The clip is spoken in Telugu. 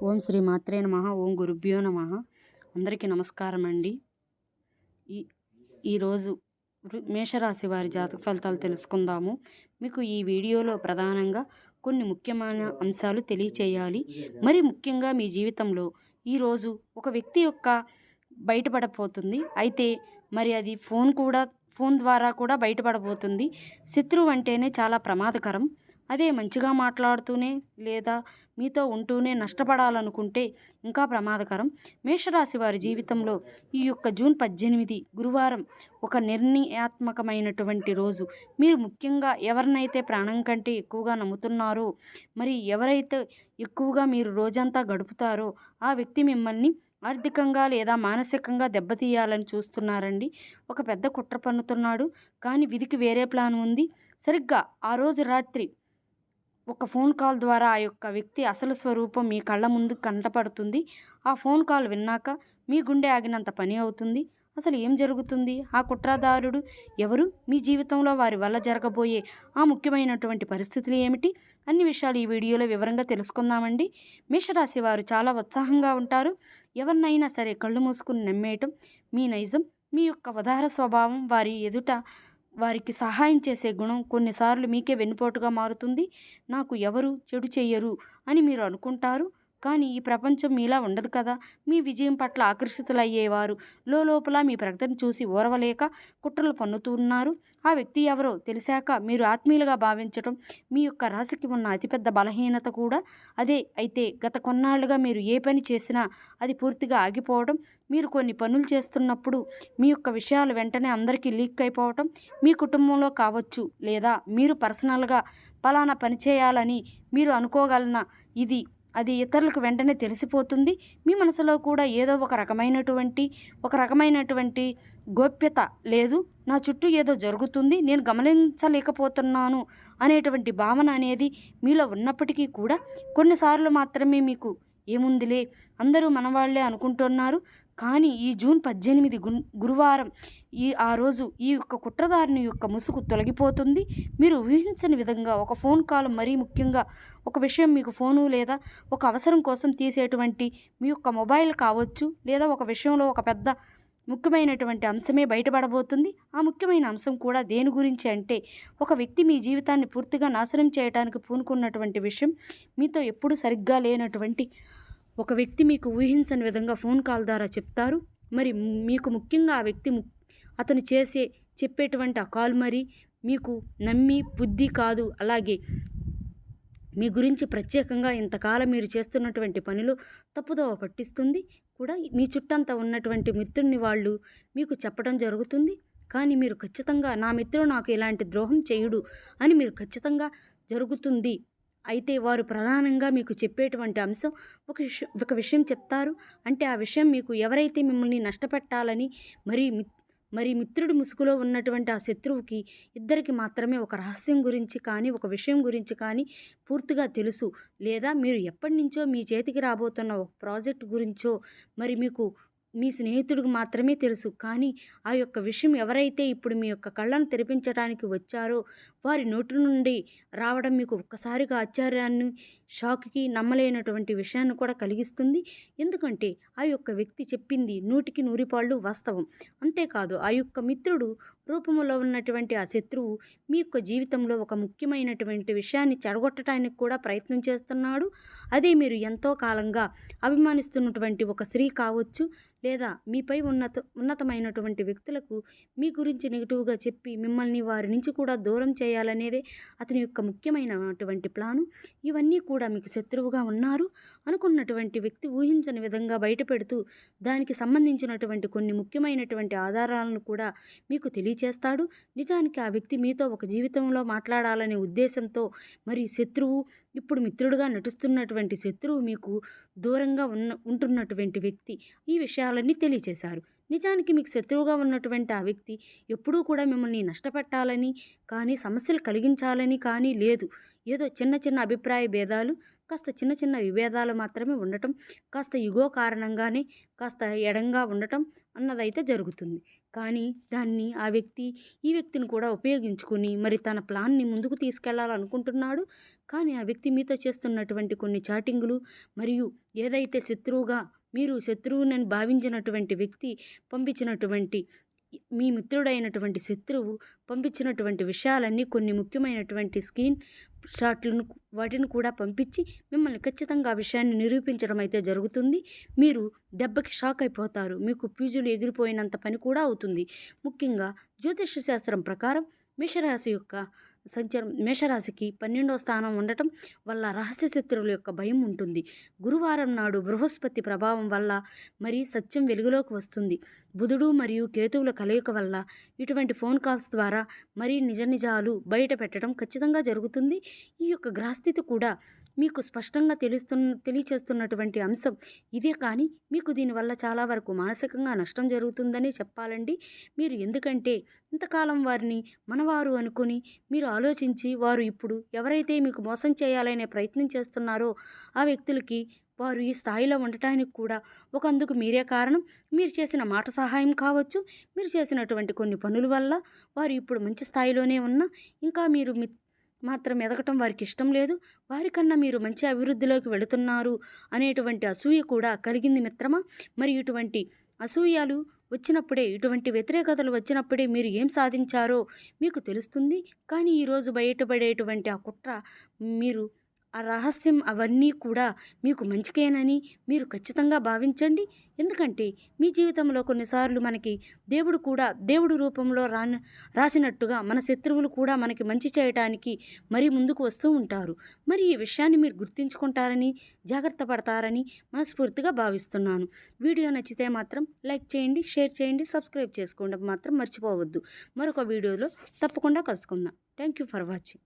ఓం శ్రీ మాత్రే నమః. ఓం గురుభ్యో నమః. అందరికీ నమస్కారం అండి. ఈ ఈరోజు మేషరాశి వారి జాతక ఫలితాలు తెలుసుకుందాము. మీకు ఈ వీడియోలో ప్రధానంగా కొన్ని ముఖ్యమైన అంశాలు తెలియచేయాలి. మరి ముఖ్యంగా మీ జీవితంలో ఈరోజు ఒక వ్యక్తి యొక్క బయటపడబోతుంది. అయితే మరి అది ఫోన్ ద్వారా కూడా బయటపడబోతుంది. శత్రువు అంటేనే చాలా ప్రమాదకరం. అదే మంచిగా మాట్లాడుతూనే లేదా మీతో ఉంటూనే నష్టపడాలనుకుంటే ఇంకా ప్రమాదకరం. మేషరాశి వారి జీవితంలో ఈ యొక్క జూన్ 18 గురువారం ఒక నిర్ణయాత్మకమైనటువంటి రోజు. మీరు ముఖ్యంగా ఎవరినైతే ప్రాణం కంటే ఎక్కువగా నమ్ముతున్నారో, మరి ఎవరైతే ఎక్కువగా మీరు రోజంతా గడుపుతారో ఆ వ్యక్తి మిమ్మల్ని ఆర్థికంగా లేదా మానసికంగా దెబ్బతీయాలని చూస్తున్నారండి. ఒక పెద్ద కుట్ర పన్నుతున్నాడు. కానీ విధికి వేరే ప్లాన్ ఉంది. సరిగ్గా ఆ రోజు రాత్రి ఒక ఫోన్ కాల్ ద్వారా ఆ యొక్క వ్యక్తి అసలు స్వరూపం మీ కళ్ళ ముందు కంటపడుతుంది. ఆ ఫోన్ కాల్ విన్నాక మీ గుండె ఆగినంత పని అవుతుంది. అసలు ఏం జరుగుతుంది? ఆ కుట్రదారుడు ఎవరు? మీ జీవితంలో వారి వల్ల జరగబోయే ఆ ముఖ్యమైనటువంటి పరిస్థితులు ఏమిటి? అన్ని విషయాలు ఈ వీడియోలో వివరంగా తెలుసుకుందామండి. మేషరాశి వారు చాలా ఉత్సాహంగా ఉంటారు. ఎవరినైనా సరే కళ్ళు మూసుకుని నమ్మేయటం మీ నైజం. మీ యొక్క ఉదార స్వభావం వారి ఎదుట వారికి సహాయం చేసే గుణం కొన్నిసార్లు మీకే వెన్నుపోటుగా మారుతుంది. నాకు ఎవరు చెడు చెయ్యరు అని మీరు అనుకుంటారు. కానీ ఈ ప్రపంచం మీలా ఉండదు కదా. మీ విజయం పట్ల ఆకర్షితులయ్యేవారు లోపల మీ ప్రకటన చూసి ఓర్వలేక కుట్రలు పన్నుతున్నారు. ఆ వ్యక్తి ఎవరో తెలిసాక మీరు ఆత్మీయులుగా భావించటం మీ యొక్క రాశికి ఉన్న అతిపెద్ద బలహీనత కూడా అదే. అయితే గత కొన్నాళ్లుగా మీరు ఏ పని చేసినా అది పూర్తిగా ఆగిపోవడం, మీరు కొన్ని పనులు చేస్తున్నప్పుడు మీ యొక్క విషయాలు వెంటనే అందరికీ లీక్ అయిపోవటం, మీ కుటుంబంలో కావచ్చు లేదా మీరు పర్సనల్గా పలానా పని చేయాలని మీరు అనుకోగలన అది ఇతరులకు వెంటనే తెలిసిపోతుంది. మీ మనసులో కూడా ఏదో ఒక రకమైనటువంటి గోప్యత లేదు. నా చుట్టూ ఏదో జరుగుతుంది, నేను గమనించలేకపోతున్నాను అనేటువంటి భావన అనేది మీలో ఉన్నప్పటికీ కూడా కొన్నిసార్లు మాత్రమే మీకు ఏముందిలే అందరూ మనవాళ్లే అనుకుంటున్నారు. కానీ ఈ జూన్ 18 గురువారం ఆ రోజు ఈ యొక్క కుట్రదారుని యొక్క ముసుగు తొలగిపోతుంది. మీరు ఊహించని విధంగా ఒక ఫోన్ కాల్, మరీ ముఖ్యంగా ఒక విషయం మీకు ఫోను లేదా ఒక అవసరం కోసం తీసేటువంటి మీ యొక్క మొబైల్ కావచ్చు, లేదా ఒక విషయంలో ఒక పెద్ద ముఖ్యమైనటువంటి అంశమే బయటపడబోతుంది. ఆ ముఖ్యమైన అంశం కూడా దేని గురించి అంటే, ఒక వ్యక్తి మీ జీవితాన్ని పూర్తిగా నాశనం చేయడానికి పూనుకున్నటువంటి విషయం. మీతో ఎప్పుడు సరిగ్గా లేనటువంటి ఒక వ్యక్తి మీకు ఊహించని విధంగా ఫోన్ కాల్ ద్వారా చెప్తారు. మరి మీకు ముఖ్యంగా ఆ వ్యక్తి అతను చెప్పేటువంటి ఆ కాల్ మరి మీకు నమ్మి బుద్ధి కాదు, అలాగే మీ గురించి ప్రత్యేకంగా ఇంతకాలం మీరు చేస్తున్నటువంటి పనిలో తప్పుదోవ పట్టిస్తుంది కూడా. మీ చుట్టంతా ఉన్నటువంటి మిత్రుడిని వాళ్ళు మీకు చెప్పడం జరుగుతుంది. కానీ మీరు ఖచ్చితంగా నా మిత్రుడు నాకు ఇలాంటి ద్రోహం చేయుడు అని మీరు ఖచ్చితంగా జరుగుతుంది. అయితే వారు ప్రధానంగా మీకు చెప్పేటువంటి అంశం ఒక విషయం చెప్తారు. అంటే ఆ విషయం మీకు ఎవరైతే మిమ్మల్ని నష్టపెట్టాలని మరి మిత్రుడి ముసుగులో ఉన్నటువంటి ఆ శత్రువుకి ఇద్దరికి మాత్రమే ఒక రహస్యం గురించి కానీ ఒక విషయం గురించి కానీ పూర్తిగా తెలుసు. లేదా మీరు ఎప్పటి నుంచో మీ చేతికి రాబోతున్న ఒక ప్రాజెక్ట్ గురించో మరి మీకు మీ స్నేహితుడికి మాత్రమే తెలుసు. కానీ ఆ యొక్క విషయం ఎవరైతే ఇప్పుడు మీ యొక్క కళ్ళను తెరిపించడానికి వచ్చారో వారి నోటి నుండి రావడం మీకు ఒక్కసారిగా ఆశ్చర్యాన్ని, షాక్కి, నమ్మలేనటువంటి విషయాన్ని కూడా కలిగిస్తుంది. ఎందుకంటే ఆ యొక్క వ్యక్తి చెప్పింది 100కి 100 పాళ్ళు వాస్తవం. అంతేకాదు ఆ యొక్క మిత్రుడు రూపంలో ఉన్నటువంటి ఆ శత్రువు మీ యొక్క జీవితంలో ఒక ముఖ్యమైనటువంటి విషయాన్ని చెడగొట్టడానికి కూడా ప్రయత్నం చేస్తున్నాడు. అదే మీరు ఎంతో కాలంగా అభిమానిస్తున్నటువంటి ఒక స్త్రీ కావచ్చు, లేదా మీపై ఉన్నతమైనటువంటి వ్యక్తులకు మీ గురించి నెగిటివ్గా చెప్పి మిమ్మల్ని వారి నుంచి కూడా దూరం చేయాలనేదే అతని యొక్క ముఖ్యమైనటువంటి ప్లాను. ఇవన్నీ కూడా మీకు శత్రువుగా ఉన్నారు అనుకున్నటువంటి వ్యక్తి ఊహించని విధంగా బయటపెడుతూ దానికి సంబంధించినటువంటి కొన్ని ముఖ్యమైనటువంటి ఆధారాలను కూడా మీకు తెలియచేస్తాడు. నిజానికి ఆ వ్యక్తి మీతో ఒక జీవితంలో మాట్లాడాలనే ఉద్దేశంతో మరి శత్రువు, ఇప్పుడు మిత్రుడుగా నటిస్తున్నటువంటి శత్రువు, మీకు దూరంగా ఉంటున్నటువంటి వ్యక్తి ఈ విషయాలన్నీ తెలియచేశారు. నిజానికి మీకు శత్రువుగా ఉన్నటువంటి ఆ వ్యక్తి ఎప్పుడూ కూడా మిమ్మల్ని నష్టపెట్టాలని కానీ సమస్యలు కలిగించాలని కానీ లేదు. ఏదో చిన్న చిన్న అభిప్రాయ భేదాలు, కాస్త చిన్న చిన్న విభేదాలు మాత్రమే ఉండటం, కాస్త ఇగో కారణంగానే కాస్త ఎడంగా ఉండటం, అన్నదైతే జరుగుతుంది. కానీ దాన్ని ఈ వ్యక్తిని కూడా ఉపయోగించుకొని మరి తన ప్లాన్‌ని ముందుకు తీసుకెళ్లాలనుకుంటున్నాడు. కానీ ఆ వ్యక్తి మీతో చేస్తున్నటువంటి కొన్ని చాటింగులు మరియు ఏదైతే మీరు శత్రువునని భావించినటువంటి వ్యక్తి పంపించినటువంటి మీ మిత్రుడైనటువంటి శత్రువు పంపించినటువంటి విషయాలన్నీ కొన్ని ముఖ్యమైనటువంటి స్క్రీన్ షాట్లను వాటిని కూడా పంపించి మిమ్మల్ని ఖచ్చితంగా ఆ విషయాన్ని నిరూపించడం అయితే జరుగుతుంది. మీరు దెబ్బకి షాక్ అయిపోతారు. మీకు ఫ్యూజులు ఎగిరిపోయినంత పని కూడా అవుతుంది. ముఖ్యంగా జ్యోతిష శాస్త్రం ప్రకారం మేషరాశికి 12వ స్థానం ఉండటం వల్ల రహస్య శత్రువుల యొక్క భయం ఉంటుంది. గురువారం నాడు బృహస్పతి ప్రభావం వల్ల మరి సత్యం వెలుగులోకి వస్తుంది. బుధుడు మరియు కేతువుల కలయిక వల్ల ఇటువంటి ఫోన్ కాల్స్ ద్వారా మరి నిజాలు బయట పెట్టడం ఖచ్చితంగా జరుగుతుంది. ఈ యొక్క గ్రహస్థితి కూడా మీకు స్పష్టంగా తెలియచేస్తున్నటువంటి అంశం ఇదే. కానీ మీకు దీనివల్ల చాలా వరకు మానసికంగా నష్టం జరుగుతుందని చెప్పాలండి. మీరు ఎందుకంటే ఇంతకాలం వారిని మనవారు అనుకుని మీరు ఆలోచించి వారు ఇప్పుడు ఎవరైతే మీకు మోసం చేయాలనే ప్రయత్నం చేస్తున్నారో ఆ వ్యక్తులకి వారు ఈ స్థాయిలో ఉండటానికి కూడా ఒకందుకు మీరే కారణం. మీరు చేసిన మాట సహాయం కావచ్చు, మీరు చేసినటువంటి కొన్ని పనుల వల్ల వారు ఇప్పుడు మంచి స్థాయిలోనే ఉన్నా ఇంకా మీరు మాత్రం ఎదగటం వారికి ఇష్టం లేదు. వారికన్నా మీరు మంచి అభివృద్ధిలోకి వెళుతున్నారు అనేటువంటి అసూయ కూడా కలిగింది మిత్రమా. మరి ఇటువంటి అసూయలు వచ్చినప్పుడే, ఇటువంటి వ్యతిరేకతలు వచ్చినప్పుడే మీరు ఏం సాధించారో మీకు తెలుస్తుంది. కానీ ఈరోజు బయటపడేటువంటి ఆ కుట్ర, మీరు ఆ రహస్యం అవన్నీ కూడా మీకు మంచికేనని మీరు ఖచ్చితంగా భావించండి. ఎందుకంటే మీ జీవితంలో కొన్నిసార్లు మనకి దేవుడు రూపంలో రాసినట్టుగా మన శత్రువులు కూడా మనకి మంచి చేయటానికి మరీ ముందుకు వస్తూ ఉంటారు. మరి ఈ విషయాన్ని మీరు గుర్తుంచుకుంటారని, జాగ్రత్త పడతారని మనస్ఫూర్తిగా భావిస్తున్నాను. వీడియో నచ్చితే మాత్రం లైక్ చేయండి, షేర్ చేయండి, సబ్స్క్రైబ్ చేసుకోవడం మాత్రం మర్చిపోవద్దు. మరొక వీడియోలో తప్పకుండా కలుసుకుందాం. Thank you for watching.